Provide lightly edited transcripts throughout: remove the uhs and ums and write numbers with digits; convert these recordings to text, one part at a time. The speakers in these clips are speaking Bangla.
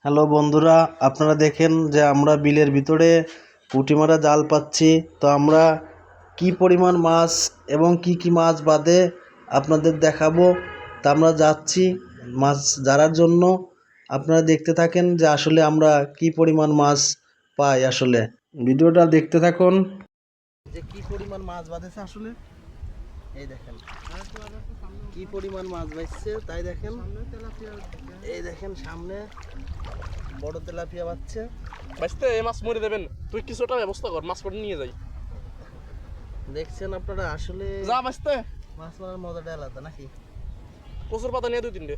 হ্যালো বন্ধুরা, আপনারা দেখেন যে আমরা বিলের ভিতরে পুঁটি মারা জাল পাচ্ছি। তো আমরা কি পরিমাণ মাছ এবং কি কি মাছ বাদে আপনাদের দেখাবো। তা আমরা যাচ্ছি মাছ ধরার জন্য। আপনারা দেখতে থাকেন যে আসলে আমরা কি পরিমাণ মাছ পাই। আসলে ভিডিওটা দেখতে থাকুন যে কি পরিমাণ মাছ বাঁধেছে। আসলে এই দেখেন কি পরিমাণ মাছ বাঁচছে, তাই দেখেন। এই দেখেন সামনে বড় তেলাপিয়া বাচ্ছে। বাইস্তে এই মাছ মরে দেবেন, তুই কিছুটা ব্যবস্থা কর, মাছ পড়ে নিয়ে যাই। দেখছেন আপনারা আসলে যা বাইস্তে, মাছ মারার মজাটা আলাদা নাকি? প্রচুর পাতা নিয়ে 2-3টে।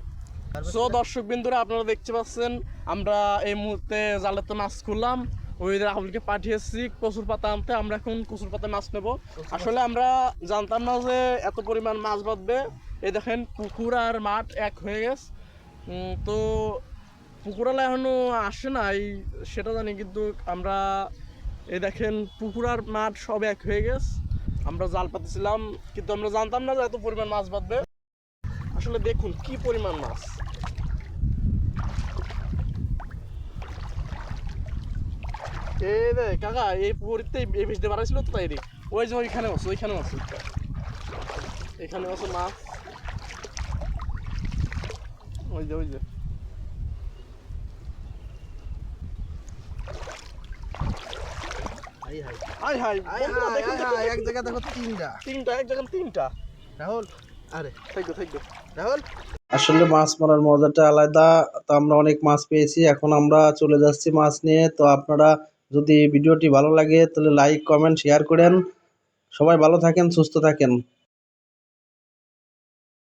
সো দর্শক বিন্দুরা, আপনারা দেখতে পাচ্ছেন আমরা এই মুহূর্তে জালেতে মাছ খুললাম। ওই রাহুলকে পাঠিয়েছি কচুর পাতা আনতে। আমরা এখন কচুর পাতা মাছ নেব। আসলে আমরা জানতাম না যে এত পরিমাণ মাছ বাঁধবে। এই দেখেন পুকুর আর মাঠ এক হয়ে গেছে। তো পুকুরালা এখনো আসে নাই সেটা জানি, কিন্তু আমরা এই দেখেন পুকুর আর মাঠ সব এক হয়ে গেছে। আমরা জাল পাতিছিলাম, কিন্তু আমরা জানতাম না যে এত পরিমাণ মাছ বাঁধবে। আসলে দেখুন কি পরিমাণ মাছ। এই রে কাকা, এই পুকুরিতে এই ভেসতে বাড়াইছিল তো, তাই রে ওই যে ওইখানে আছে, ওইখানে আছে, এখানে আছে মাছ। ওই যে ওই যে এক জায়গায় দেখো তিনটা, এক জায়গায় তিনটা। রাহুল আরে থাকবে রাহুল। আসলে মাছ মারার মজাটা আলাদা। তো আমরা অনেক মাছ পেয়েছি, এখন আমরা চলে যাচ্ছি মাছ নিয়ে। তো আপনারা যদি ভিডিওটি ভালো লাগে তাহলে লাইক কমেন্ট শেয়ার করেন। সবাই ভালো থাকেন, সুস্থ থাকেন।